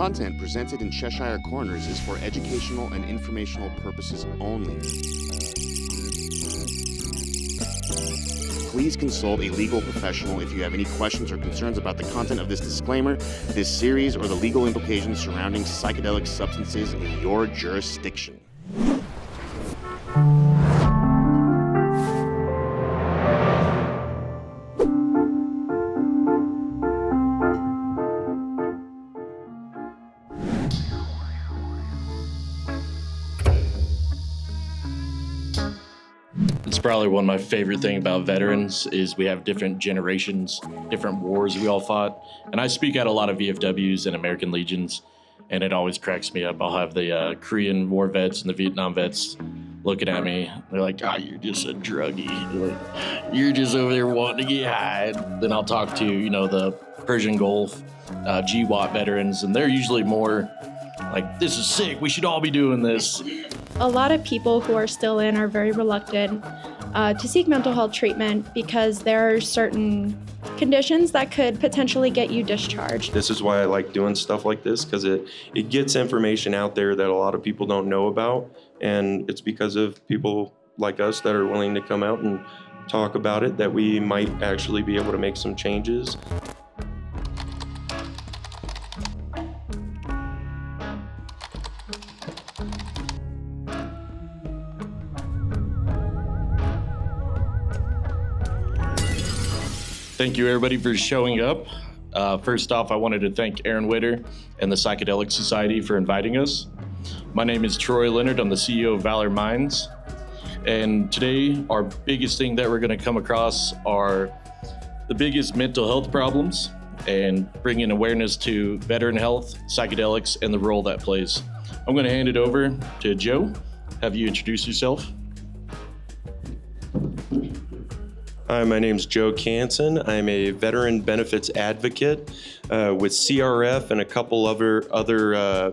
Content presented in Cheshire Corners is for educational and informational purposes only. Please consult a legal professional if you have any questions or concerns about the content of this disclaimer, this series, or the legal implications surrounding psychedelic substances in your jurisdiction. It's probably one of my favorite things about veterans is we have different generations, different wars we all fought. And I speak at a lot of VFWs and American Legions, and it always cracks me up. I'll have the Korean War vets and the Vietnam vets looking at me. They're like, you're just a druggie. Like, you're just over there wanting to get high. Then I'll talk to, the Persian Gulf, GWAT veterans, and they're usually more like, this is sick. We should all be doing this. A lot of people who are still in are very reluctant to seek mental health treatment because there are certain conditions that could potentially get you discharged. This is why I like doing stuff like this, because it gets information out there that a lot of people don't know about, and it's because of people like us that are willing to come out and talk about it that we might actually be able to make some changes. Thank you, everybody, for showing up. First off, I wanted to thank Aaron Witter and the Psychedelic Society for inviting us. My name is Troy Leonard. I'm the CEO of Valor Minds. And today, our biggest thing that we're going to come across are the biggest mental health problems and bringing awareness to veteran health, psychedelics, and the role that plays. I'm going to hand it over to Joe. Have you introduce yourself? Hi, my name's Joe Kanson. I'm a veteran benefits advocate with CRF and a couple other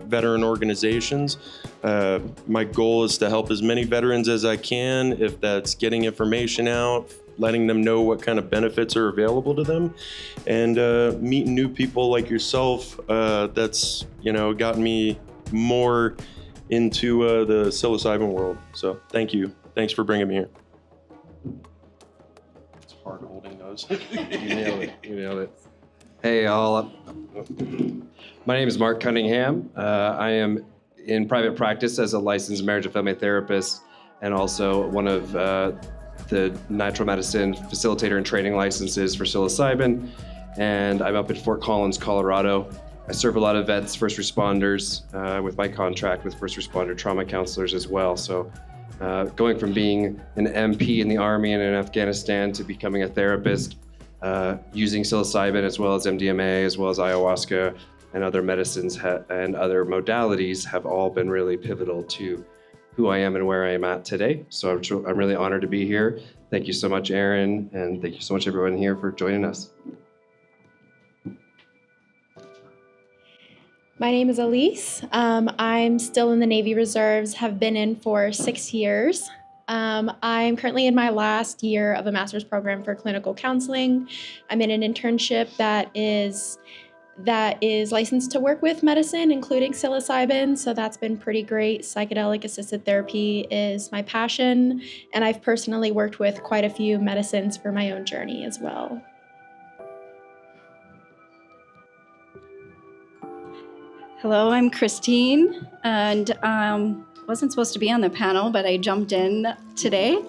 veteran organizations. My goal is to help as many veterans as I can, if that's getting information out, letting them know what kind of benefits are available to them, and meeting new people like yourself. That's gotten me more into the psilocybin world. So thank you. Thanks for bringing me here. Hard holding those. You nailed it. Hey, all. My name is Mark Cunningham. I am in private practice as a licensed marriage and family therapist, and also one of the natural medicine facilitator and training licenses for psilocybin. And I'm up in Fort Collins, Colorado. I serve a lot of vets, first responders, with my contract with first responder trauma counselors as well. So going from being an MP in the Army and in Afghanistan to becoming a therapist, using psilocybin as well as MDMA, as well as ayahuasca and other medicines and other modalities have all been really pivotal to who I am and where I am at today. So I'm really honored to be here. Thank you so much, Aaron, and thank you so much, everyone here, for joining us. My name is Alysse. I'm still in the Navy Reserves, have been in for 6 years. I'm currently in my last year of a master's program for clinical counseling. I'm in an internship that is licensed to work with medicine, including psilocybin, so that's been pretty great. Psychedelic assisted therapy is my passion, and I've personally worked with quite a few medicines for my own journey as well. Hello, I'm Christine, and wasn't supposed to be on the panel, but I jumped in today.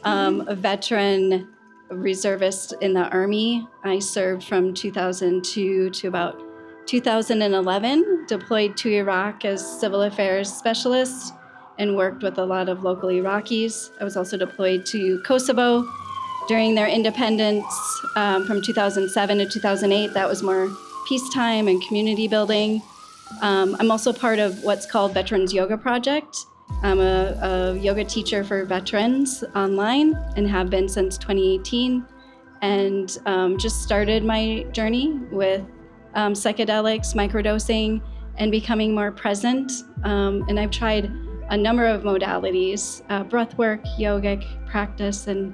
A veteran reservist in the Army. I served from 2002 to about 2011, deployed to Iraq as civil affairs specialist, and worked with a lot of local Iraqis. I was also deployed to Kosovo during their independence from 2007 to 2008. That was more peacetime and community building. I'm also part of what's called Veterans Yoga Project. I'm a yoga teacher for veterans online and have been since 2018, and just started my journey with psychedelics, microdosing, and becoming more present. And I've tried a number of modalities, breathwork, yogic practice, and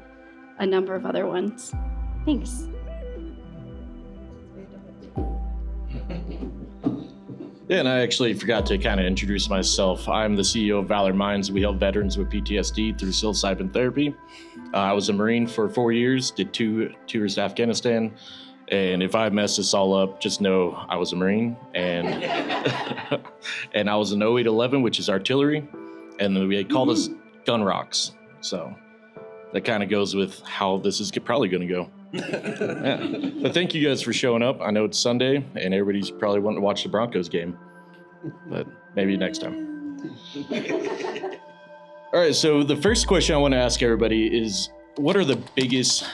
a number of other ones. Thanks. Yeah, and I actually forgot to kind of introduce myself. I'm the CEO of Valor Minds. We help veterans with PTSD through psilocybin therapy. I was a Marine for 4 years, did two tours to Afghanistan. And if I mess this all up, just know I was a Marine. And and I was an 0811, which is artillery. And then they called us gun rocks. So that kind of goes with how this is probably going to go. Yeah. But thank you guys for showing up. I know it's Sunday and everybody's probably wanting to watch the Broncos game, but maybe next time. All right, so the first question I want to ask everybody is, what are the biggest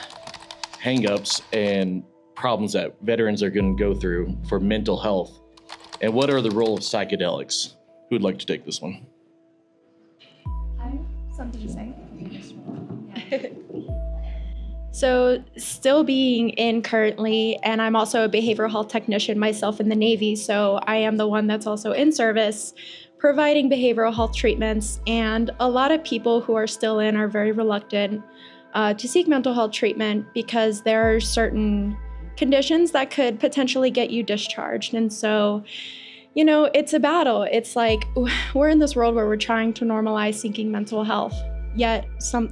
hangups and problems that veterans are going to go through for mental health? And what are the role of psychedelics? Who would like to take this one? I have something to say. So still being in currently, and I'm also a behavioral health technician myself in the Navy, so I am the one that's also in service providing behavioral health treatments, and a lot of people who are still in are very reluctant to seek mental health treatment because there are certain conditions that could potentially get you discharged. And so, you know, it's a battle. It's like we're in this world where we're trying to normalize seeking mental health, yet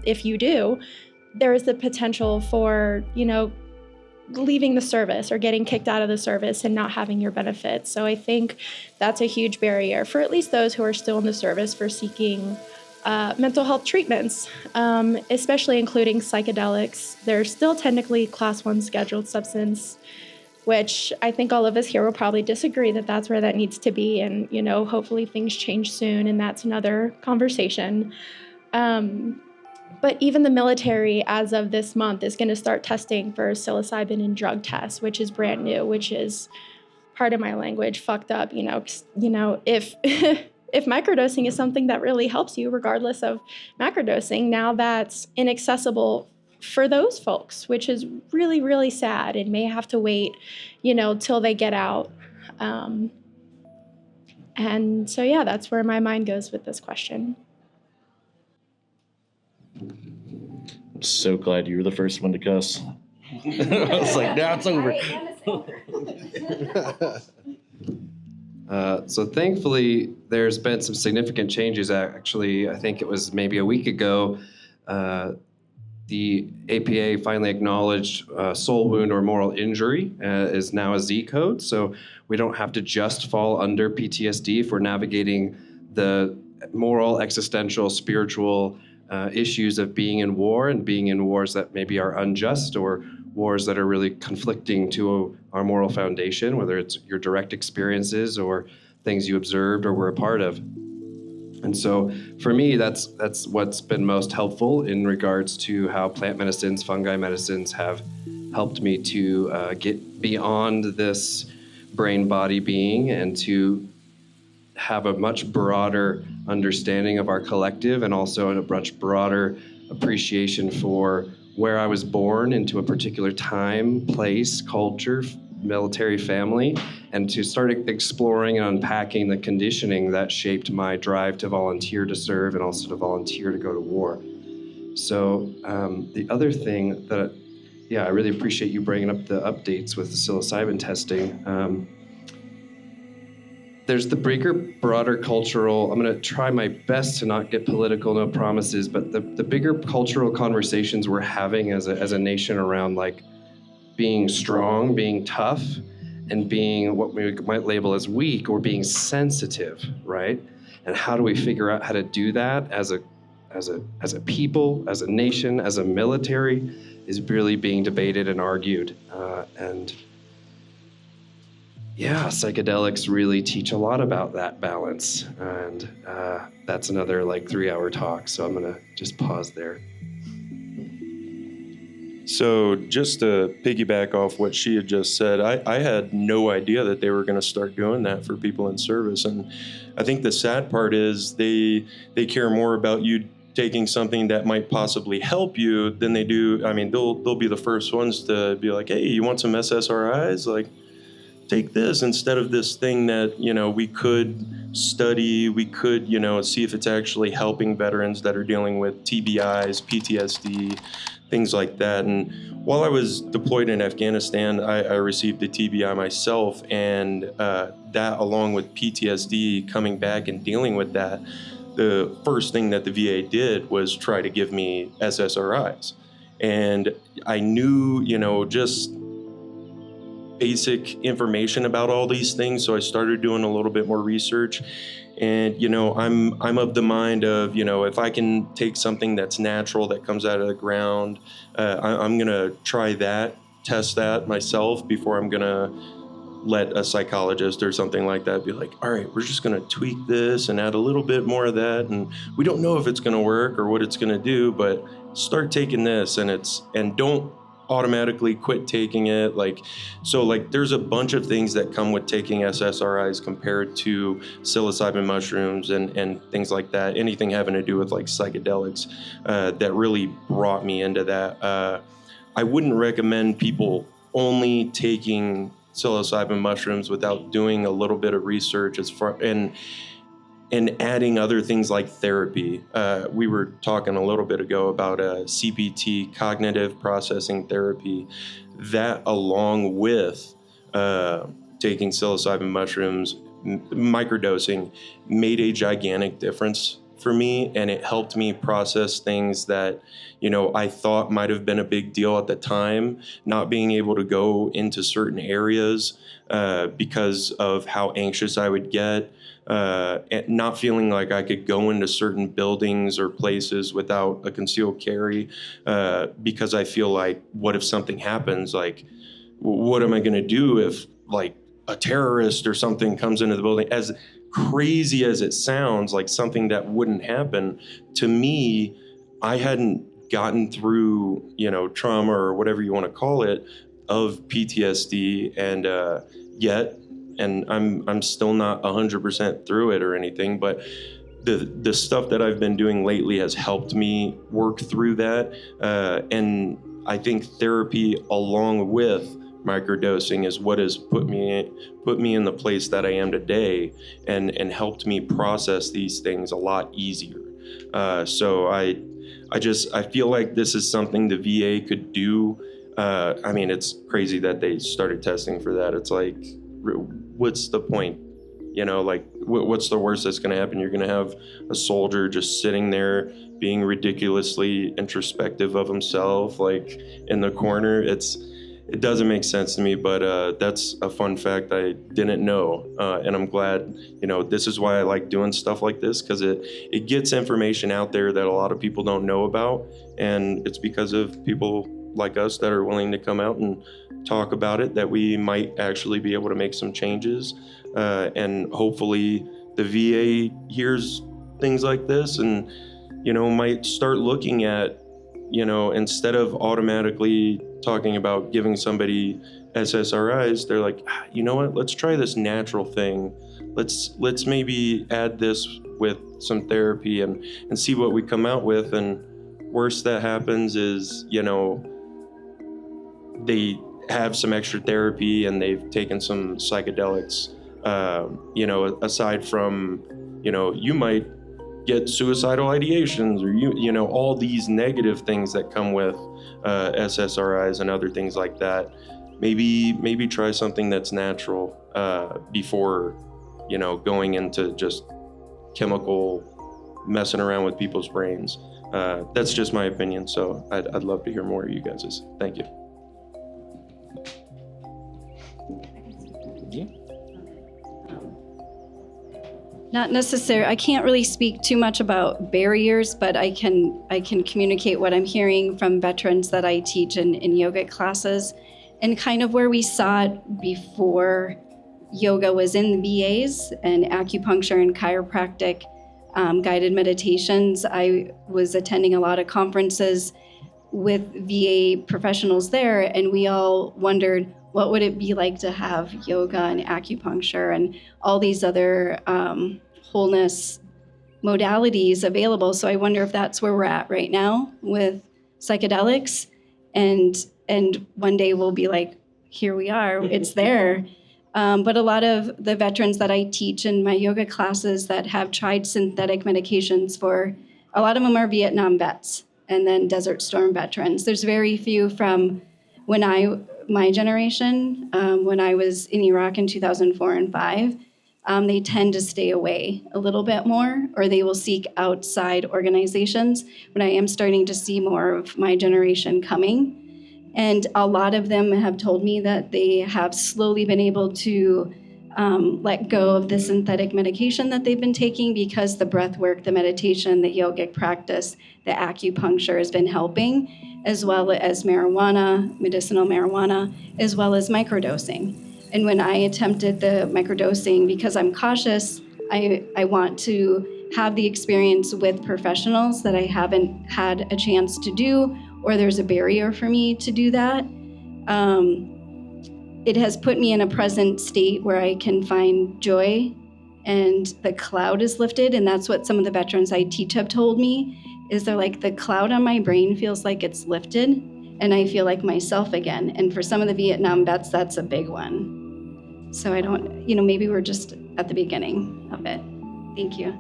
if you do, there is the potential for, you know, leaving the service or getting kicked out of the service and not having your benefits. So I think that's a huge barrier for at least those who are still in the service for seeking mental health treatments, especially including psychedelics. They're still technically class 1 scheduled substance, which I think all of us here will probably disagree that that's where that needs to be. And, you know, hopefully things change soon, and that's another conversation. But even the military, as of this month, is going to start testing for psilocybin in drug tests, which is brand new, which is, pardon my language, fucked up. You know, if if microdosing is something that really helps you, regardless of macrodosing, now that's inaccessible for those folks, which is really, really sad, and may have to wait, you know, till they get out. And so, yeah, that's where my mind goes with this question. I'm so glad you were the first one to cuss. I was like, now it's over. So thankfully, there's been some significant changes. Actually, I think it was maybe a week ago, the APA finally acknowledged soul wound or moral injury is now a Z code. So we don't have to just fall under PTSD if we're navigating the moral, existential, spiritual issues of being in war and being in wars that maybe are unjust or wars that are really conflicting to our moral foundation, whether it's your direct experiences or things you observed or were a part of. And so for me, that's what's been most helpful in regards to how plant medicines, fungi medicines have helped me to get beyond this brain-body being and to have a much broader understanding of our collective and also a much broader appreciation for where I was born into a particular time, place, culture, military family, and to start exploring and unpacking the conditioning that shaped my drive to volunteer to serve and also to volunteer to go to war. So the other thing that, I really appreciate you bringing up the updates with the psilocybin testing. There's the bigger, broader cultural, I'm going to try my best to not get political, no promises, but the bigger cultural conversations we're having as a nation around like being strong, being tough, and being what we might label as weak or being sensitive, right? And how do we figure out how to do that as a people, as a nation, as a military is really being debated and argued. Psychedelics really teach a lot about that balance. And that's another 3-hour talk. So I'm going to just pause there. So just to piggyback off what she had just said, I had no idea that they were going to start doing that for people in service. And I think the sad part is they care more about you taking something that might possibly help you than they do. I mean, they'll be the first ones to be like, hey, you want some SSRIs? Like, take this instead of this thing that, we could study, we could, see if it's actually helping veterans that are dealing with TBIs, PTSD, things like that. And while I was deployed in Afghanistan, I received a TBI myself, and that, along with PTSD, coming back and dealing with that, the first thing that the VA did was try to give me SSRIs. And I knew, just basic information about all these things, so I started doing a little bit more research. And I'm of the mind of, if I can take something that's natural that comes out of the ground, I'm gonna try that, test that myself before I'm gonna let a psychologist or something like that be like, all right, we're just gonna tweak this and add a little bit more of that, and we don't know if it's gonna work or what it's gonna do, but start taking this, and don't automatically quit taking it. There's a bunch of things that come with taking SSRIs compared to psilocybin mushrooms and things like that, anything having to do with psychedelics, that really brought me into that. I wouldn't recommend people only taking psilocybin mushrooms without doing a little bit of research and adding other things like therapy. We were talking a little bit ago about CPT, cognitive processing therapy. That, along with taking psilocybin mushrooms, microdosing, made a gigantic difference for me, and it helped me process things that I thought might have been a big deal at the time, not being able to go into certain areas because of how anxious I would get, and not feeling like I could go into certain buildings or places without a concealed carry, because I feel like, what if something happens? What am I going to do if a terrorist or something comes into the building? As crazy as it sounds, like something that wouldn't happen to me, I hadn't gotten through, trauma or whatever you want to call it, of PTSD, and yet, and I'm still not 100% through it or anything, but the stuff that I've been doing lately has helped me work through that, and I think therapy, along with microdosing, is what has put me in the place that I am today, and helped me process these things a lot easier. So I feel like this is something the VA could do. It's crazy that they started testing for that. It's like, what's the point? What's the worst that's going to happen? You're going to have a soldier just sitting there being ridiculously introspective of himself, in the corner. It doesn't make sense to me, but that's a fun fact I didn't know, and I'm glad. This is why I like doing stuff like this, because it gets information out there that a lot of people don't know about, and it's because of people like us that are willing to come out and talk about it that we might actually be able to make some changes, and hopefully the VA hears things like this and might start looking at, instead of automatically talking about giving somebody SSRIs, they're like, you know what, let's try this natural thing. Let's maybe add this with some therapy and see what we come out with. And worst that happens is, they have some extra therapy and they've taken some psychedelics. Aside from, you might get suicidal ideations, or all these negative things that come with SSRIs and other things like that. Maybe try something that's natural before going into just chemical messing around with people's brains. That's just my opinion, so I'd love to hear more of you guys'. Thank you. Not necessarily. I can't really speak too much about barriers, but I can communicate what I'm hearing from veterans that I teach in yoga classes, and kind of where we saw it before yoga was in the VAs, and acupuncture and chiropractic, guided meditations. I was attending a lot of conferences with VA professionals there, and we all wondered, what would it be like to have yoga and acupuncture and all these other wholeness modalities available? So I wonder if that's where we're at right now with psychedelics, and one day we'll be like, here we are, it's there. But a lot of the veterans that I teach in my yoga classes that have tried synthetic medications a lot of them are Vietnam vets and then Desert Storm veterans. There's very few from my generation, when I was in Iraq in 2004 and 5. They tend to stay away a little bit more, or they will seek outside organizations. But I am starting to see more of my generation coming. And a lot of them have told me that they have slowly been able to let go of the synthetic medication that they've been taking because the breath work, the meditation, the yogic practice, the acupuncture has been helping, as well as medicinal marijuana, as well as microdosing. And when I attempted the microdosing, because I'm cautious, I want to have the experience with professionals that I haven't had a chance to do, or there's a barrier for me to do that. It has put me in a present state where I can find joy and the cloud is lifted. And that's what some of the veterans I teach have told me, is they're like, the cloud on my brain feels like it's lifted and I feel like myself again. And for some of the Vietnam vets, that's a big one. So I don't, maybe we're just at the beginning of it. Thank you.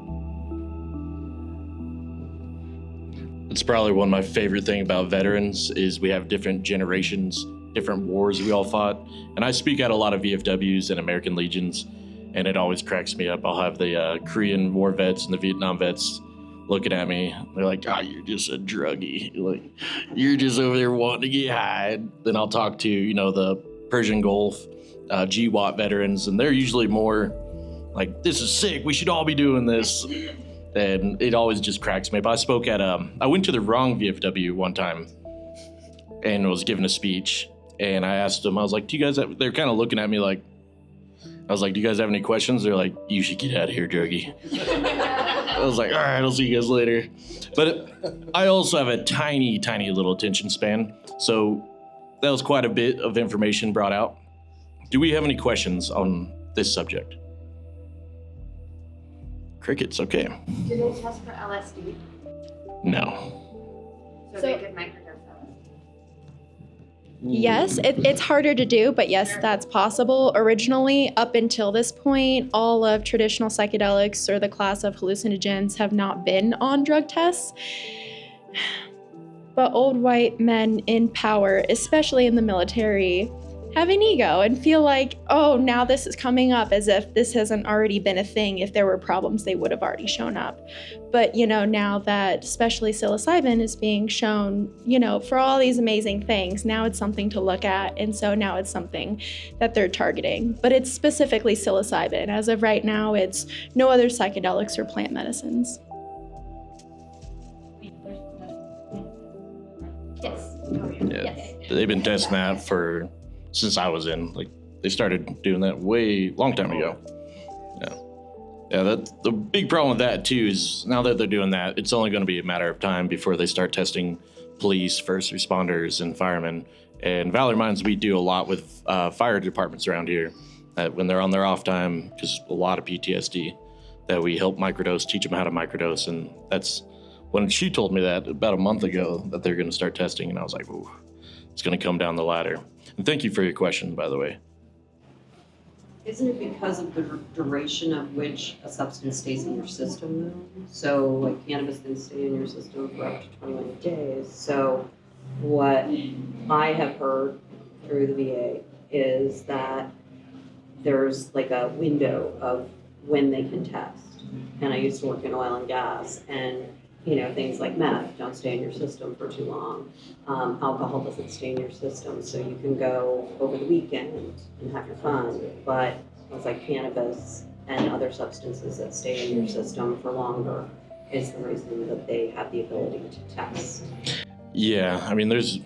It's probably one of my favorite things about veterans is we have different generations, different wars we all fought. And I speak at a lot of VFWs and American Legions, and it always cracks me up. I'll have the Korean War vets and the Vietnam vets looking at me. They're like, you're just a druggie. Like, you're just over there wanting to get high. Then I'll talk to, the Persian Gulf, GWAT veterans, and they're usually more like, this is sick. We should all be doing this. And it always just cracks me up. I spoke at, I went to the wrong VFW one time and was giving a speech. And I asked them, I was like, they're kind of looking at me like, I was like, do you guys have any questions? They're like, you should get out of here, druggie. I was like, all right, I'll see you guys later. But I also have a tiny, tiny little attention span. So that was quite a bit of information brought out. Do we have any questions on this subject? Crickets, okay. Do they test for LSD? No. So they could microdose LSD? Yes, it's harder to do, but yes, that's possible. Originally, up until this point, all of traditional psychedelics or the class of hallucinogens have not been on drug tests. But old white men in power, especially in the military, have an ego and feel like, oh, now this is coming up, as if this hasn't already been a thing. If there were problems, they would have already shown up. But, now that especially psilocybin is being shown, for all these amazing things, now it's something to look at. And so now it's something that they're targeting. But it's specifically psilocybin. As of right now, it's no other psychedelics or plant medicines. Yes. Yeah. They've been testing that since I was in. Like, they started doing that long time ago. Yeah, the big problem with that too is now that they're doing that, it's only going to be a matter of time before they start testing police, first responders, and firemen. And Valor Mines, we do a lot with fire departments around here that when they're on their off time, because a lot of PTSD, that we help microdose, teach them how to microdose. And that's when she told me that about a month ago that they're going to start testing, and I was like, ooh, it's going to come down the ladder. And thank you for your question, by the way. Isn't it because of the duration of which a substance stays in your system, though? So, like, cannabis can stay in your system for up to 21 days. So, what I have heard through the VA is that there's like a window of when they can test. And I used to work in oil and gas, and things like meth don't stay in your system for too long. Alcohol doesn't stay in your system, so you can go over the weekend and have your fun. But it's like cannabis and other substances that stay in your system for longer is the reason that they have the ability to test. Yeah, I mean, there's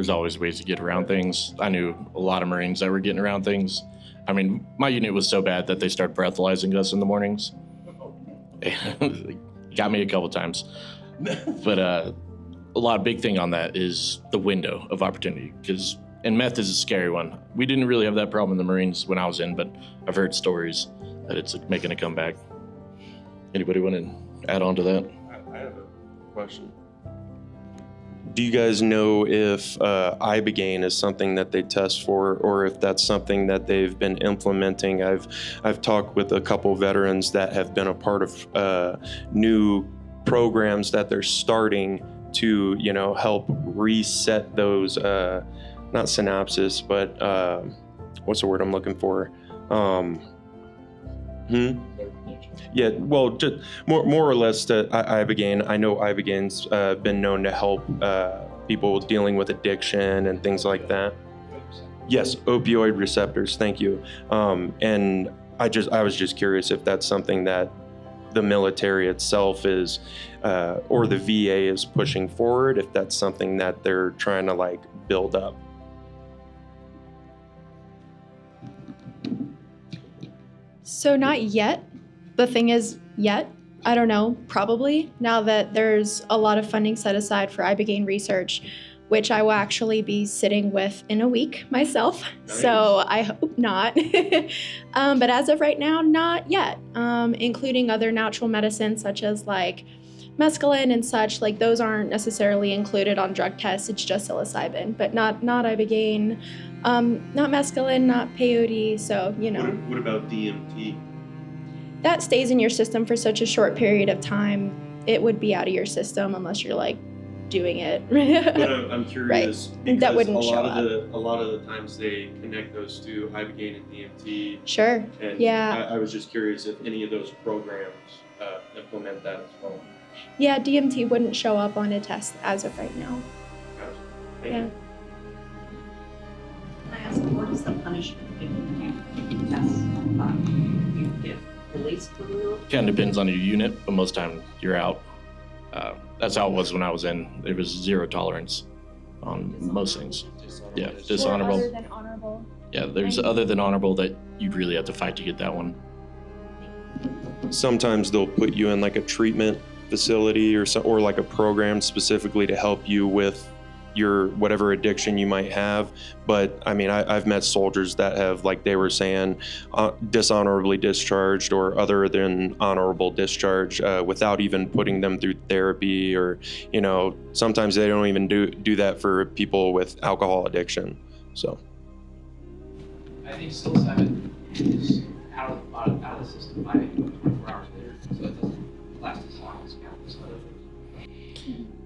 always ways to get around things. I knew a lot of Marines that were getting around things. I mean, my unit was so bad that they started breathalyzing us in the mornings. Got me a couple times. But a big thing on that is the window of opportunity, and meth is a scary one. We didn't really have that problem in the Marines when I was in, but I've heard stories that it's making a comeback. Anybody want to add on to that? I have a question. Do you guys know if ibogaine is something that they test for, or if that's something that they've been implementing? I've talked with a couple veterans that have been a part of new programs that they're starting to, help reset those, not synapses, but what's the word I'm looking for? Yeah, well, just more or less to ibogaine. I know ibogaine's been known to help people dealing with addiction and things like that. Yes, opioid receptors. Thank you. And I was just curious if that's something that the military itself is, or the VA is pushing forward. If that's something that they're trying to build up. So not yet. The thing is, yet. I don't know, probably, now that there's a lot of funding set aside for ibogaine research, which I will actually be sitting with in a week myself. Nice. So I hope not. But as of right now, not yet. Including other natural medicines such as mescaline and such, those aren't necessarily included on drug tests. It's just psilocybin, but not ibogaine, not mescaline, not peyote. So, What about DMT? That stays in your system for such a short period of time. It would be out of your system unless you're doing it. But I'm curious, right. because that wouldn't a show lot of the times they connect those to ibogaine and DMT. Sure. And yeah. I was just curious if any of those programs implement that as well. Yeah, DMT wouldn't show up on a test as of right now. Thank you. Can I ask, what is the punishment if you test? You get released from the military? Kind of depends on your unit, but most time you're out. That's how it was when I was in. There was zero tolerance on most things. Yeah, dishonorable. Other than honorable. Yeah, there's other than honorable that you really have to fight to get that one. Sometimes they'll put you in a treatment facility or a program specifically to help you with your whatever addiction you might have. But I've met soldiers that have, they were saying, dishonorably discharged or other than honorable discharge without even putting them through therapy, or sometimes they don't even do that for people with alcohol addiction. So I think psilocybin is out of the system by 24 hours later, so it doesn't last as long as cannabis does.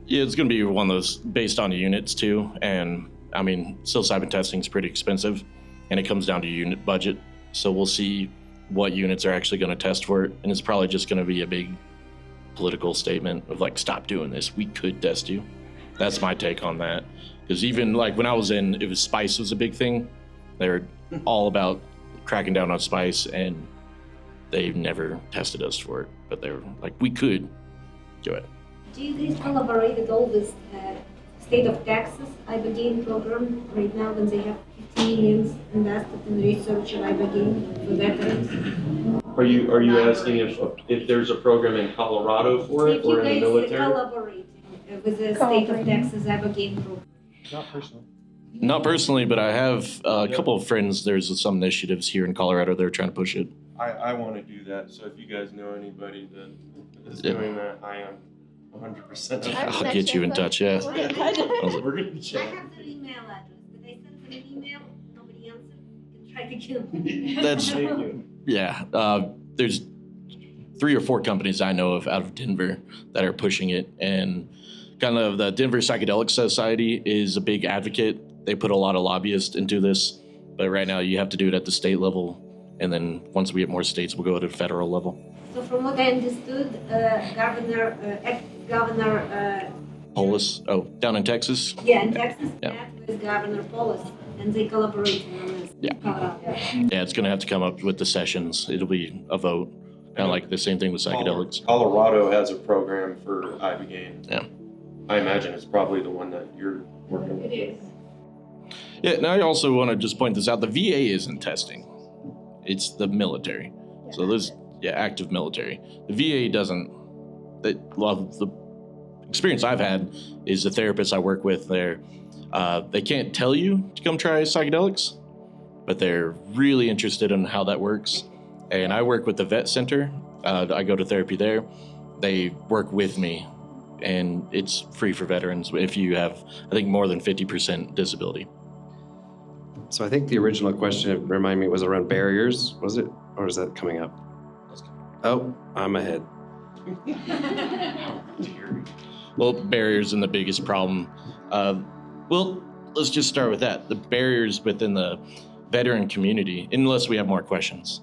Yeah, it's going to be one of those based on units too. And psilocybin testing is pretty expensive and it comes down to unit budget. So we'll see what units are actually going to test for it. And it's probably just going to be a big political statement of stop doing this. We could test you. That's my take on that. Because even when I was in, it was spice was a big thing. They were all about cracking down on spice and they've never tested us for it. But they were we could do it. Do you guys collaborate at all with state of Texas ibogaine program right now when they have 50 million invested in research of ibogaine for veterans? Are you asking if there's a program in Colorado for it or in the military? If you guys collaborate with the state of Texas ibogaine program? Not personally. Not personally, but I have a couple of friends. There's some initiatives here in Colorado that are trying to push it. I want to do that. So if you guys know anybody that is doing that, I am 100%. I'll get you in touch, yeah. We're going to be I chatting. have their email address, but I sent them an email, nobody answered. You can try again. That's, Thank you. yeah. There's 3 or 4 companies I know of out of Denver that are pushing it. And kind of the Denver Psychedelic Society is a big advocate. They put a lot of lobbyists into this. But right now you have to do it at the state level. And then once we get more states, we'll go to the federal level. So from what I understood, Governor Polis, down in Texas? yeah, in Texas, Yeah. met with Governor Polis, and they collaborated on this. Yeah. Yeah, it's going to have to come up with the sessions. It'll be a vote. Kind of like the same thing with psychedelics. Colorado has a program for ibogaine. Yeah. I imagine it's probably the one that you're working with. It is. Yeah, now I also want to just point this out. The VA isn't testing. It's the military. So there's active military. The VA doesn't. The experience I've had is the therapists I work with, they can't tell you to come try psychedelics, but they're really interested in how that works. And I work with the vet center. I go to therapy there. They work with me and it's free for veterans if you have, I think, more than 50% disability. So I think the original question, remind me, was around barriers, was it? Or is that coming up? Oh, I'm ahead. Well, barriers and the biggest problem. Well, let's just start with that. The barriers within the veteran community, unless we have more questions.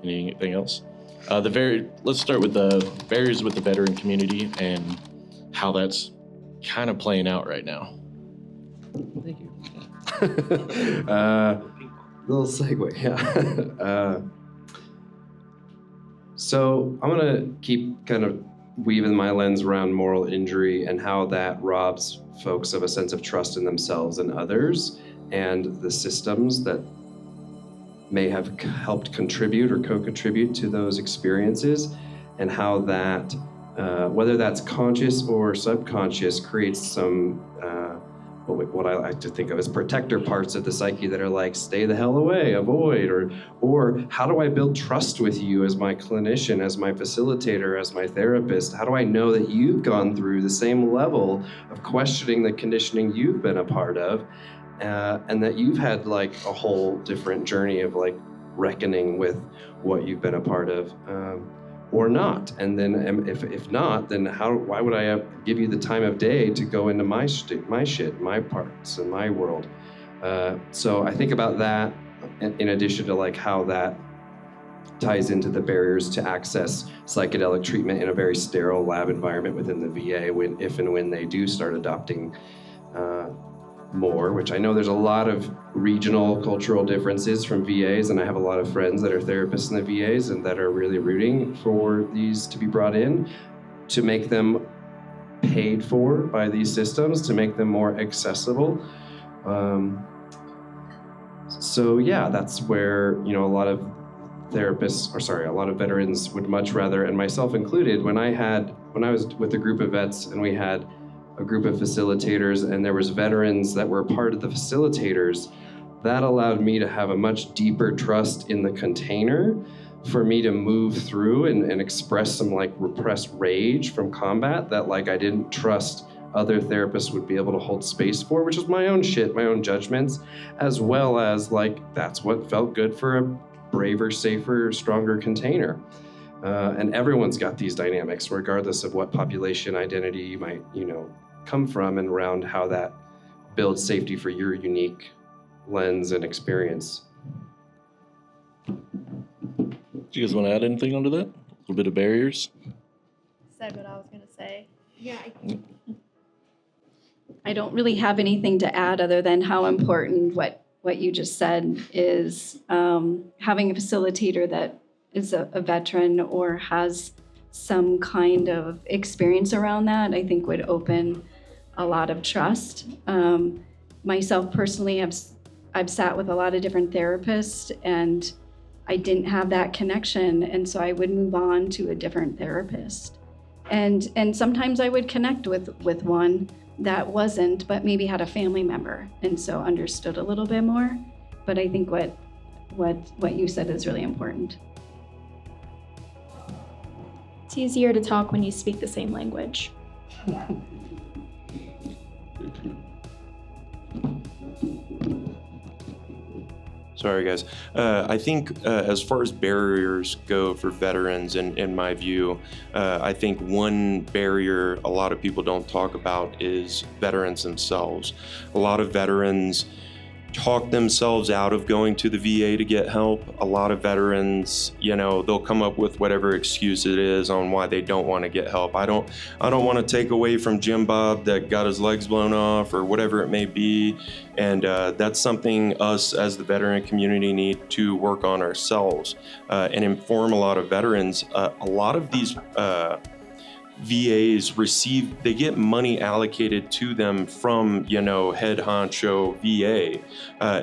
Anything else? Let's start with the barriers with the veteran community and how that's kind of playing out right now. Thank you. Little segue, yeah. So I'm gonna keep kind of weaving my lens around moral injury and how that robs folks of a sense of trust in themselves and others, and the systems that may have helped contribute or co-contribute to those experiences, and how that, whether that's conscious or subconscious, creates some what I like to think of as protector parts of the psyche that are like, stay the hell away, avoid, or how do I build trust with you as my clinician, as my facilitator, as my therapist? How do I know that you've gone through the same level of questioning the conditioning you've been a part of, and that you've had like a whole different journey of like reckoning with what you've been a part of, or not? And then if not, then why would I give you the time of day to go into my shit, my parts, and my world? So I think about that in addition to like how that ties into the barriers to access psychedelic treatment in a very sterile lab environment within the VA if and when they do start adopting more, which I know there's a lot of regional cultural differences from VAs, and I have a lot of friends that are therapists in the VAs and that are really rooting for these to be brought in, to make them paid for by these systems, to make them more accessible. So yeah, that's where, a lot of a lot of veterans would much rather, and myself included, when I was with a group of vets and we had a group of facilitators and there was veterans that were part of the facilitators, that allowed me to have a much deeper trust in the container for me to move through and express some like repressed rage from combat that like I didn't trust other therapists would be able to hold space for, which is my own shit, my own judgments, as well as like that's what felt good for a braver, safer, stronger container. And everyone's got these dynamics, regardless of what population identity you might, come from, and around how that builds safety for your unique lens and experience. Do you guys want to add anything onto that? A little bit of barriers? Said what I was going to say. Yeah, I don't really have anything to add other than how important what you just said is, having a facilitator that is a veteran or has some kind of experience around that, I think would open a lot of trust. Myself personally, I've sat with a lot of different therapists and I didn't have that connection, and so I would move on to a different therapist. And sometimes I would connect with one that wasn't, but maybe had a family member, and so understood a little bit more. But I think what you said is really important. It's easier to talk when you speak the same language. Sorry, guys. I think as far as barriers go for veterans, in my view, I think one barrier a lot of people don't talk about is veterans themselves. A lot of veterans talk themselves out of going to the VA to get help. A lot of veterans, they'll come up with whatever excuse it is on why they don't want to get help. I don't want to take away from Jim Bob that got his legs blown off or whatever it may be. And that's something us as the veteran community need to work on ourselves and inform a lot of veterans. A lot of these VAs they get money allocated to them from, head honcho VA.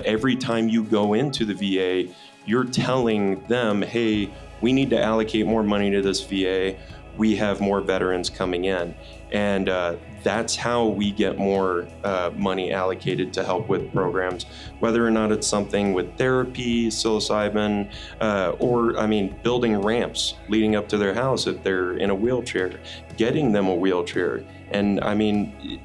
Every time you go into the VA, you're telling them, hey, we need to allocate more money to this VA. we have more veterans coming in. And that's how we get more money allocated to help with programs, whether or not it's something with therapy, psilocybin, or, I mean, building ramps leading up to their house if they're in a wheelchair, getting them a wheelchair. And I mean,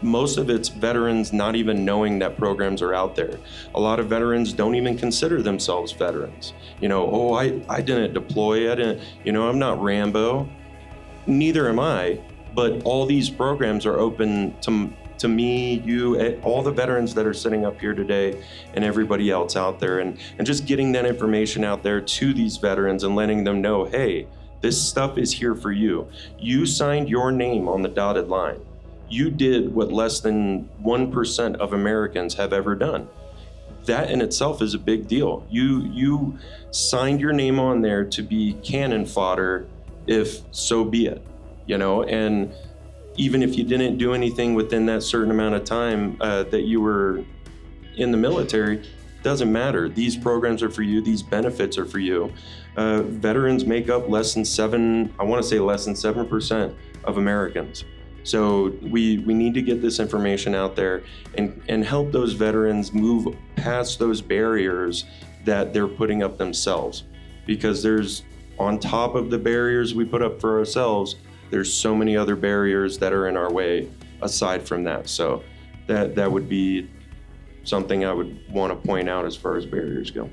most of it's veterans not even knowing that programs are out there. A lot of veterans don't even consider themselves veterans. You know, oh, I didn't deploy, I'm not Rambo. Neither am I, but all these programs are open to me, you, all the veterans that are sitting up here today, and everybody else out there, and just getting that information out there to these veterans and letting them know, hey, this stuff is here for you. You signed your name on the dotted line. You did what less than 1% of Americans have ever done. That in itself is a big deal. You signed your name on there to be cannon fodder, if so be it, and even if you didn't do anything within that certain amount of time that you were in the military, doesn't matter. These programs are for you. These benefits are for you. Veterans make up less than 7% of Americans. So we need to get this information out there and help those veterans move past those barriers that they're putting up themselves. Because there's, on top of the barriers we put up for ourselves, there's so many other barriers that are in our way aside from that. So that would be something I would want to point out as far as barriers go.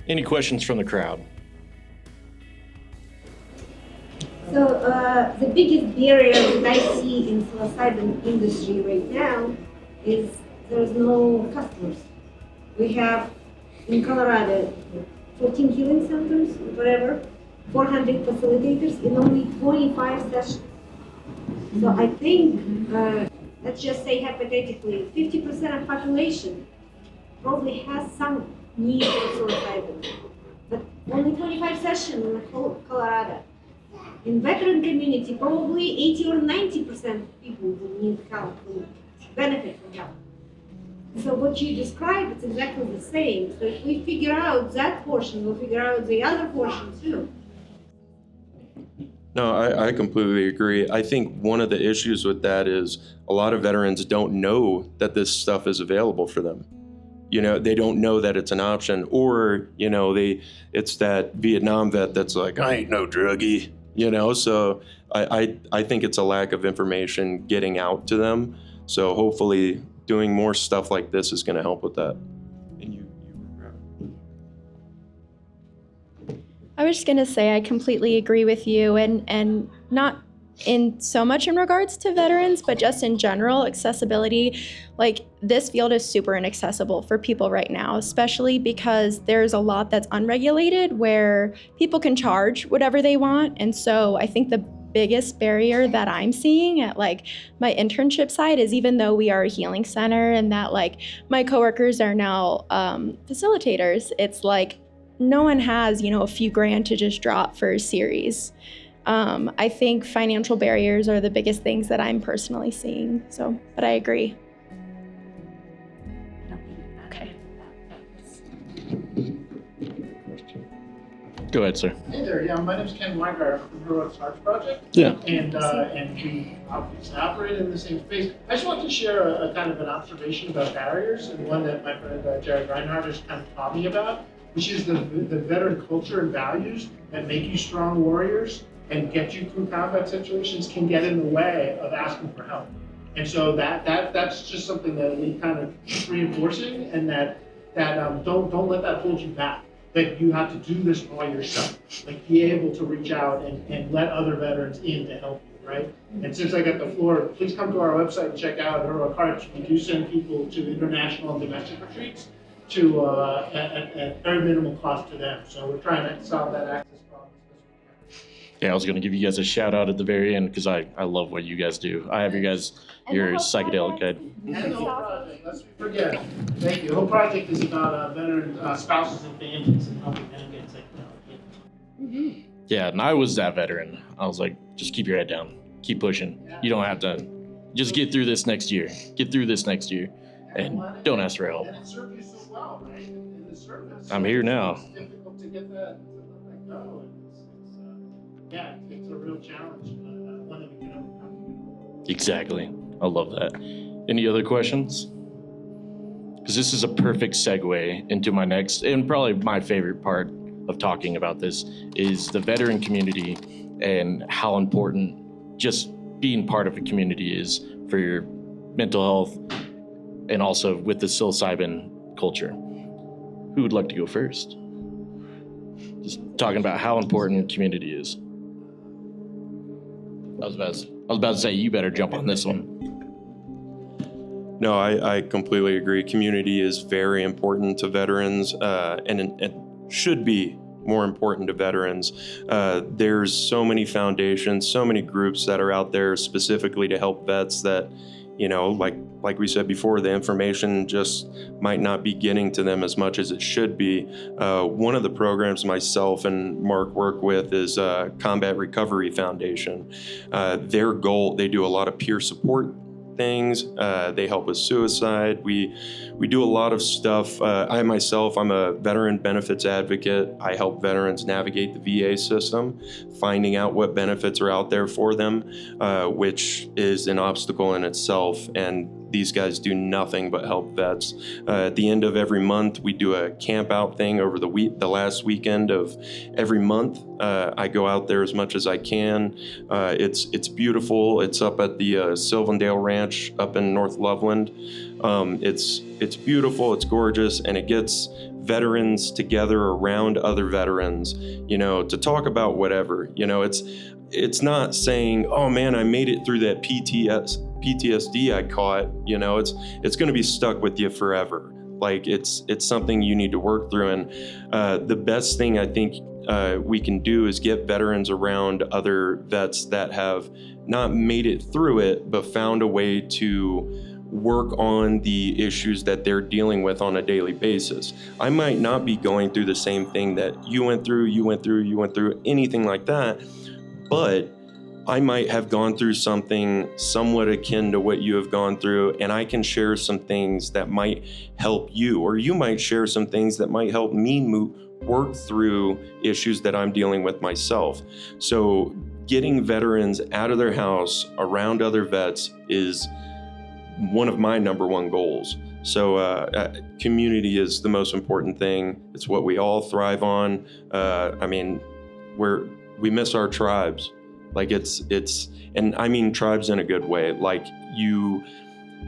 Any questions from the crowd? So the biggest barrier that I see in psilocybin industry right now is there's no customers. We have in Colorado 14 healing centers, whatever, 400 facilitators in only 25 sessions. So I think, let's just say hypothetically, 50% of population probably has some need for psilocybin, but only 25 sessions in Colorado. In veteran community, probably 80 or 90% of people will need help, will benefit from help. So what you described, it's exactly the same. So if we figure out that portion, we'll figure out the other portion too. No, I completely agree. I think one of the issues with that is a lot of veterans don't know that this stuff is available for them. They don't know that it's an option, or, it's that Vietnam vet that's like, I ain't no druggie, so I think it's a lack of information getting out to them. So hopefully doing more stuff like this is going to help with that. I was just going to say I completely agree with you, and not in so much in regards to veterans, but just in general, accessibility. Like, this field is super inaccessible for people right now, especially because there's a lot that's unregulated where people can charge whatever they want. And so I think the biggest barrier that I'm seeing at my internship side is, even though we are a healing center and that my coworkers are now facilitators, it's no one has, a few grand to just drop for a series. I think financial barriers are the biggest things that I'm personally seeing. So, but I agree. Okay. Go ahead, sir. Hey there, yeah, my name's Ken Weingarten from Heroics Arts Project. Yeah. And we obviously operate in the same space. I just wanted to share a kind of an observation about barriers, and one that my friend Jared Reinhardt has kind of taught me about, which is the veteran culture and values that make you strong warriors and get you through combat situations can get in the way of asking for help. And so that's just something that we kind of keep reinforcing, and that don't let that hold you back. That you have to do this all yourself. Be able to reach out and let other veterans in to help you, right? And since I got the floor, please come to our website and check out Heroic Arts. We do send people to international and domestic retreats at very minimal cost to them. So we're trying to solve that access problem as best we can. Yeah, I was going to give you guys a shout out at the very end because I love what you guys do. I have your psychedelic guide. And the whole project, lest we forget. Thank you. The whole project is about veteran spouses and families and helping them get psychedelic. Mm-hmm. Yeah, and I was that veteran. I was like, just keep your head down. Keep pushing. Yeah. You don't have to. Just get through this next year. Get through this next year. And don't ask for help. And it served you so well, right? In the service. I'm here now. It's difficult to get that. go. And it's a real challenge, one that we can overcome. Exactly. I love that. Any other questions? Because this is a perfect segue into my next, and probably my favorite part of talking about this, is the veteran community and how important just being part of a community is for your mental health, and also with the psilocybin culture. Who would like to go first? Just talking about how important community is. I was about to say, you better jump on this one. No, I completely agree. Community is very important to veterans, and it should be more important to veterans. There's so many foundations, so many groups that are out there specifically to help vets that, like we said before, the information just might not be getting to them as much as it should be. One of the programs myself and Mark work with is Combat Recovery Foundation. Their goal, they do a lot of peer support things. They help with suicide. We do a lot of stuff. I myself, I'm a veteran benefits advocate. I help veterans navigate the VA system, finding out what benefits are out there for them, which is an obstacle in itself. And these guys do nothing but help vets. At the end of every month, we do a camp out thing over the last weekend of every month. I go out there as much as I can. It's beautiful. It's up at the Sylvandale Ranch up in North Loveland. It's beautiful, it's gorgeous, and it gets veterans together around other veterans, to talk about whatever. It's not saying, oh man, I made it through that PTSD I caught. It's going to be stuck with you forever. Like it's something you need to work through. And the best thing I think we can do is get veterans around other vets that have not made it through it, but found a way to work on the issues that they're dealing with on a daily basis. I might not be going through the same thing that you went through, anything like that, but I might have gone through something somewhat akin to what you have gone through, and I can share some things that might help you, or you might share some things that might help me work through issues that I'm dealing with myself. So getting veterans out of their house around other vets is one of my number one goals. So community is the most important thing. It's what we all thrive on. We miss our tribes. Like and I mean tribes in a good way. Like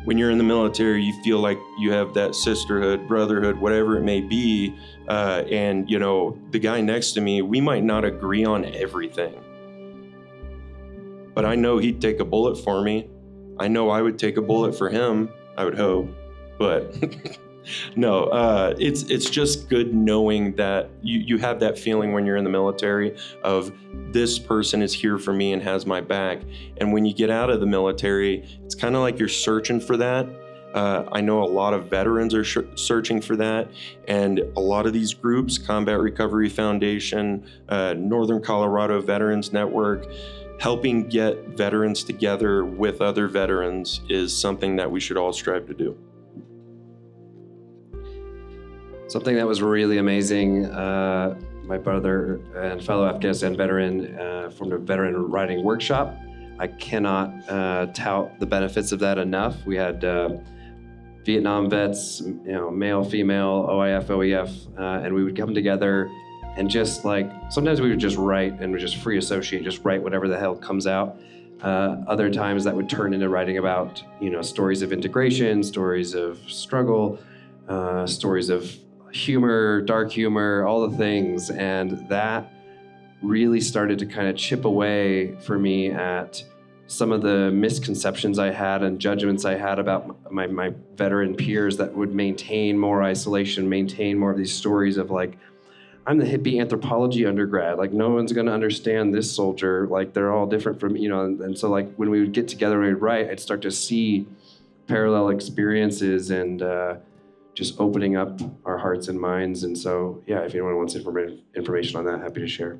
when you're in the military, you feel like you have that sisterhood, brotherhood, whatever it may be. And the guy next to me, we might not agree on everything, but I know he'd take a bullet for me. I know I would take a bullet for him, I would hope, but no, it's just good knowing that you have that feeling when you're in the military of this person is here for me and has my back. And when you get out of the military, it's kind of like you're searching for that. I know a lot of veterans are searching for that, and a lot of these groups, Combat Recovery Foundation, Northern Colorado Veterans Network, helping get veterans together with other veterans is something that we should all strive to do. Something that was really amazing, my brother and fellow Afghanistan veteran from the Veteran Writing Workshop. I cannot tout the benefits of that enough. We had Vietnam vets, male, female, OIF, OEF, and we would come together and just sometimes we would just write and would just free associate, just write whatever the hell comes out. Other times that would turn into writing about, stories of integration, stories of struggle, stories of humor, dark humor, all the things. And that really started to kind of chip away for me at some of the misconceptions I had and judgments I had about my veteran peers that would maintain more isolation, maintain more of these stories of I'm the hippie anthropology undergrad. No one's going to understand this soldier. They're all different from, and so when we would get together and we'd write, I'd start to see parallel experiences and just opening up our hearts and minds. And so, yeah, if anyone wants information on that, happy to share.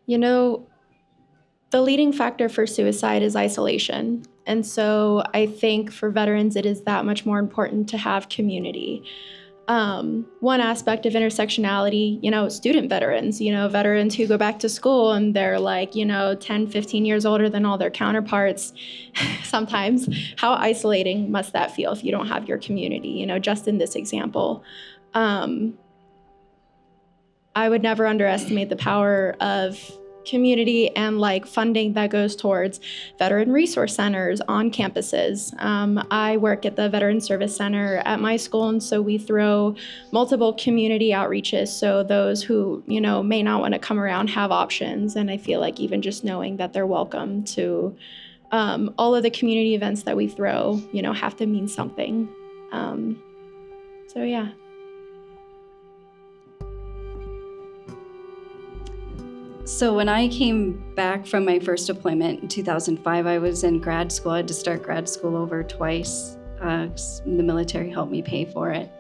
The leading factor for suicide is isolation. And so I think for veterans, it is that much more important to have community. One aspect of intersectionality, student veterans, veterans who go back to school and they're like, 10, 15 years older than all their counterparts. Sometimes, how isolating must that feel if you don't have your community, just in this example. I would never underestimate the power of community and funding that goes towards veteran resource centers on campuses. I work at the Veteran Service Center at my school, and so we throw multiple community outreaches so those who may not want to come around have options. And I feel like even just knowing that they're welcome to all of the community events that we throw, have to mean something. So yeah. So when I came back from my first deployment in 2005, I was in grad school. I had to start grad school over twice. The military helped me pay for it.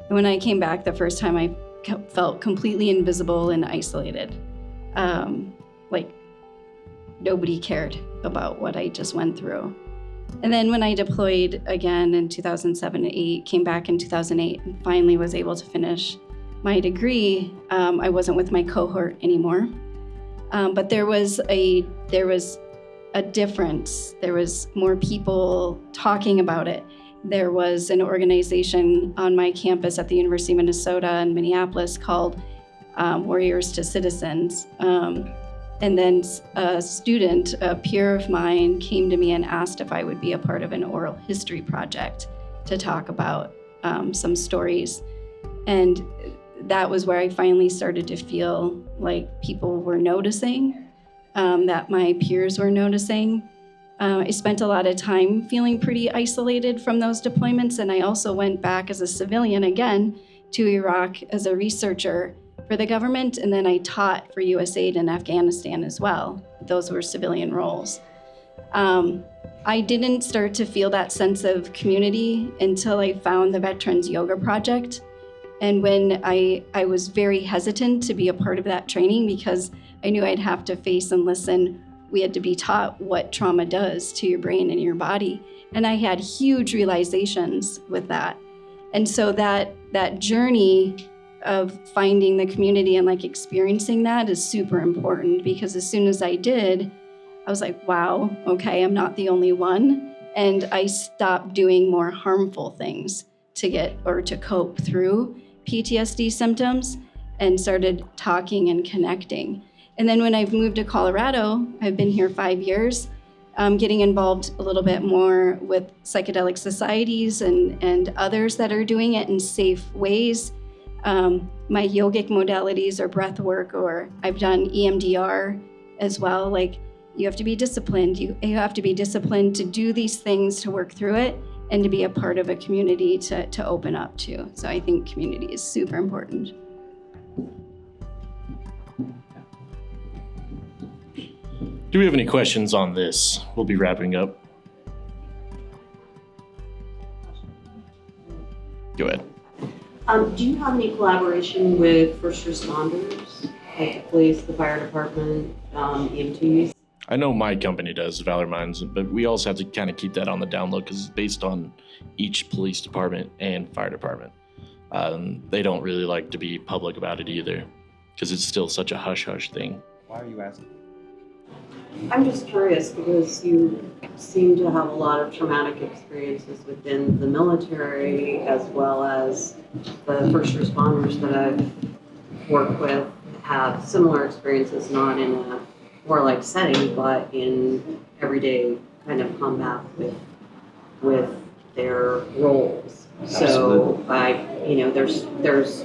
And when I came back the first time, I felt completely invisible and isolated. Nobody cared about what I just went through. And then when I deployed again in 2007 and 8, came back in 2008, and finally was able to finish my degree, I wasn't with my cohort anymore. But there was a difference. There was more people talking about it. There was an organization on my campus at the University of Minnesota in Minneapolis called Warriors to Citizens. And then a student, a peer of mine, came to me and asked if I would be a part of an oral history project to talk about some stories. And that was where I finally started to feel like people were noticing, that my peers were noticing. I spent a lot of time feeling pretty isolated from those deployments, and I also went back as a civilian again to Iraq as a researcher for the government, and then I taught for USAID in Afghanistan as well. Those were civilian roles. I didn't start to feel that sense of community until I found the Veterans Yoga Project. And when I was very hesitant to be a part of that training because I knew I'd have to face and listen. We had to be taught what trauma does to your brain and your body. And I had huge realizations with that. And so that journey of finding the community and experiencing that is super important, because as soon as I did, I was like, wow, okay, I'm not the only one. And I stopped doing more harmful things to cope through PTSD symptoms and started talking and connecting. And then when I've moved to Colorado, I've been here 5 years, getting involved a little bit more with psychedelic societies and others that are doing it in safe ways. My yogic modalities or breath work, or I've done EMDR as well. You have to be disciplined. You have to be disciplined to do these things, to work through it, and to be a part of a community to open up to. So I think community is super important. Do we have any questions on this? We'll be wrapping up. Go ahead. Do you have any collaboration with first responders, like the police, the fire department, EMTs? I know my company does, Valor Mines, but we also have to kind of keep that on the down low because it's based on each police department and fire department. They don't really like to be public about it either because it's still such a hush-hush thing. Why are you asking? I'm just curious because you seem to have a lot of traumatic experiences within the military as well as the first responders that I've worked with have similar experiences, not in a warlike setting, but in everyday kind of combat with their roles. Absolutely. So there's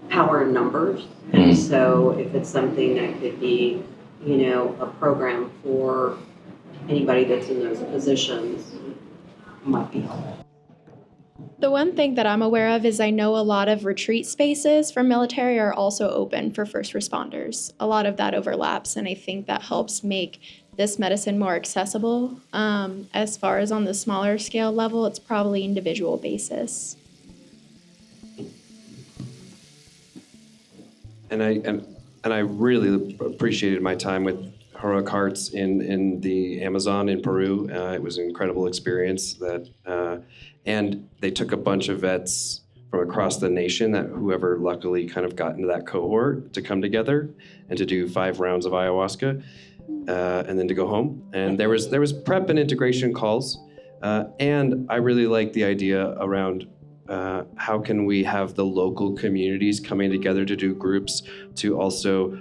power in numbers. And so if it's something that could be, a program for anybody that's in those positions, might be helpful. The one thing that I'm aware of is I know a lot of retreat spaces for military are also open for first responders. A lot of that overlaps, and I think that helps make this medicine more accessible. As far as on the smaller scale level, it's probably individual basis. And I really appreciated my time with heroic hearts in the Amazon in Peru. It was an incredible experience and they took a bunch of vets from across the nation, that whoever luckily kind of got into that cohort, to come together and to do 5 rounds of ayahuasca and then to go home. And there was prep and integration calls. And I really like the idea around how can we have the local communities coming together to do groups to also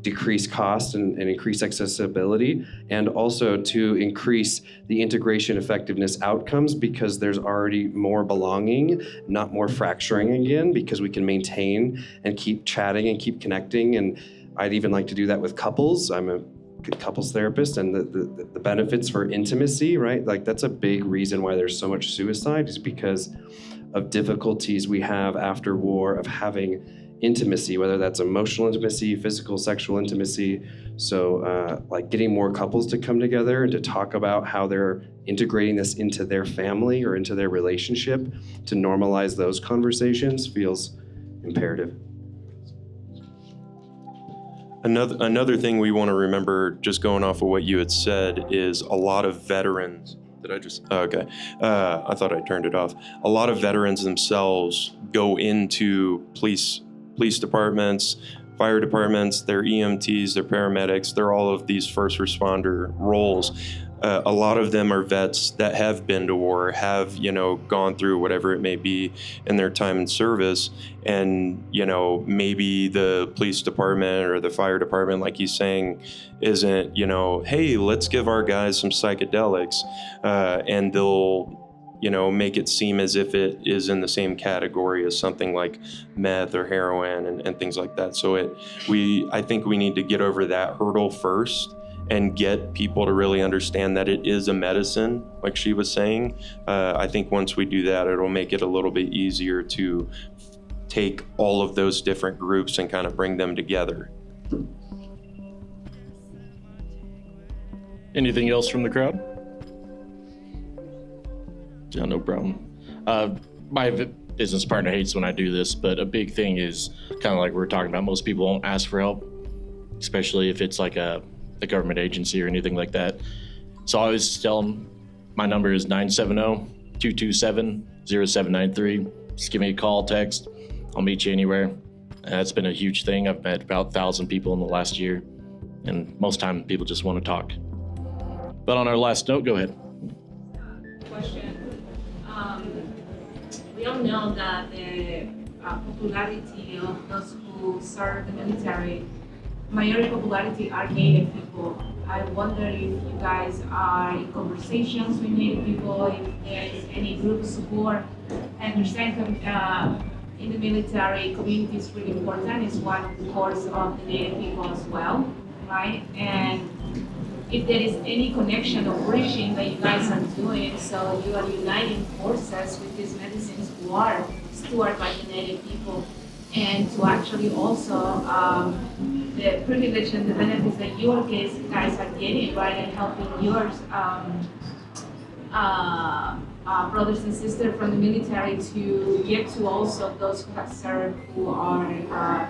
decrease cost and increase accessibility, and also to increase the integration effectiveness outcomes, because there's already more belonging, not more fracturing again, because we can maintain and keep chatting and keep connecting. And I'd even like to do that with couples. I'm a couples therapist, and the benefits for intimacy, right? Like, that's a big reason why there's so much suicide, is because of difficulties we have after war of having intimacy, whether that's emotional intimacy, physical, sexual intimacy. So like getting more couples to come together and to talk about how they're integrating this into their family or into their relationship, to normalize those conversations, feels imperative. Another thing we want to remember, just going off of what you had said, is a lot of veterans. Did I just? Oh, okay. I thought I turned it off. A lot of veterans themselves go into police departments, fire departments, they're EMTs, they're paramedics, they're all of these first responder roles. A lot of them are vets that have been to war, have, gone through whatever it may be in their time in service. And, maybe the police department or the fire department, like he's saying, isn't, hey, let's give our guys some psychedelics. And they'll, make it seem as if it is in the same category as something like meth or heroin and things like that. So I think we need to get over that hurdle first and get people to really understand that it is a medicine, like she was saying. I think once we do that, it'll make it a little bit easier to take all of those different groups and kind of bring them together. Anything else from the crowd? Yeah, no problem. My business partner hates when I do this, but a big thing is kind of like we were talking about, most people won't ask for help, especially if it's like a government agency or anything like that. So I always tell them my number is 970-227-0793. Just give me a call, text. I'll meet you anywhere. And that's been a huge thing. I've met about 1,000 people in the last year, and most time people just want to talk. But on our last note, go ahead. Question. We all know that the popularity of those who serve the military, majority popularity are Native people. I wonder if you guys are in conversations with Native people, if there is any group of support. I understand in the military, community is really important. It's one of the cores of the Native people as well, right? And if there is any connection or bridging that you guys are doing, so you are uniting forces with these medicines who are steward by the Native people, and to actually also the privilege and the benefits that your guys are getting, right, and helping your brothers and sisters from the military to get to also those who have served, who are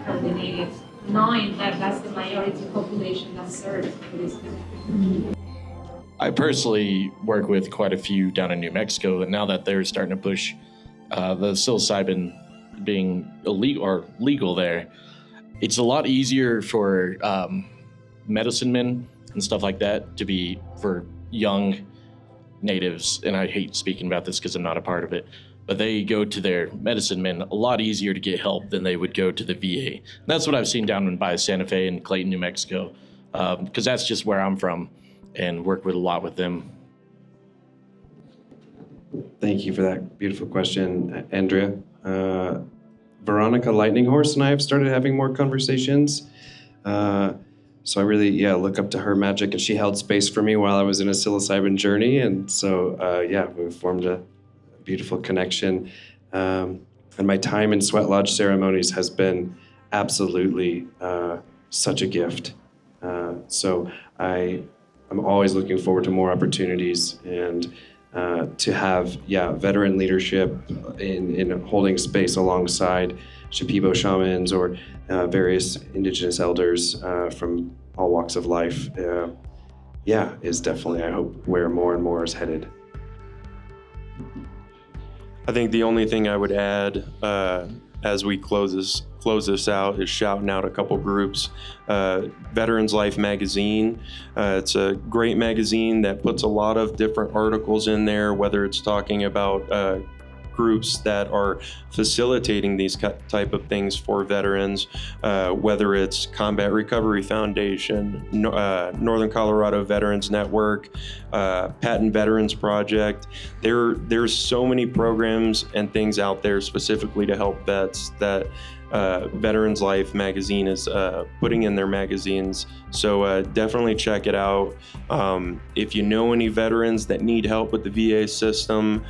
from the Native, knowing that that's the majority population that serves for this country. I personally work with quite a few down in New Mexico, and now that they're starting to push the psilocybin being illegal or legal there, it's a lot easier for medicine men and stuff like that to be for young natives. And I hate speaking about this because I'm not a part of it, but they go to their medicine men a lot easier to get help than they would go to the VA. And that's what I've seen down by Santa Fe and Clayton, New Mexico, because that's just where I'm from, and work with a lot with them. Thank you for that beautiful question, Andrea. Veronica Lightning Horse and I have started having more conversations. So I really, look up to her magic, and she held space for me while I was in a psilocybin journey. And so, we formed a beautiful connection. And my time in sweat lodge ceremonies has been absolutely such a gift. So I'm always looking forward to more opportunities, and to have, veteran leadership in holding space alongside Shipibo shamans or various indigenous elders from all walks of life, is definitely, I hope, where more and more is headed. I think the only thing I would add as we close this out is shouting out a couple groups. Veterans Life magazine. It's a great magazine that puts a lot of different articles in there, whether it's talking about groups that are facilitating these type of things for veterans, whether it's Combat Recovery Foundation, Northern Colorado Veterans Network, Patent Veterans Project. There's so many programs and things out there specifically to help vets that Veterans Life magazine is putting in their magazines. So definitely check it out. If you know any veterans that need help with the VA system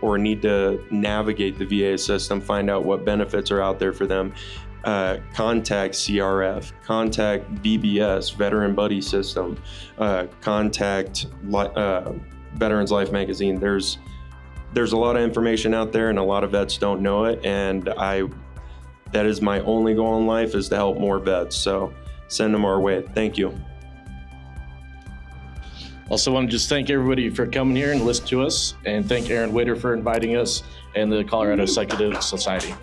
or need to navigate the VA system, find out what benefits are out there for them, contact CRF, contact VBS, Veteran Buddy System, contact Veterans Life magazine. There's a lot of information out there and a lot of vets don't know it, and that is my only goal in life, is to help more vets. So send them our way. Thank you. Also want to just thank everybody for coming here and listening to us, and thank Aaron Witter for inviting us and the Colorado Psychedelic Society.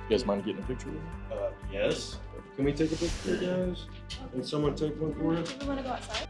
You guys mind getting a picture with me? Yes. Can we take a picture, guys? Can someone take one for us? Do we want to go outside?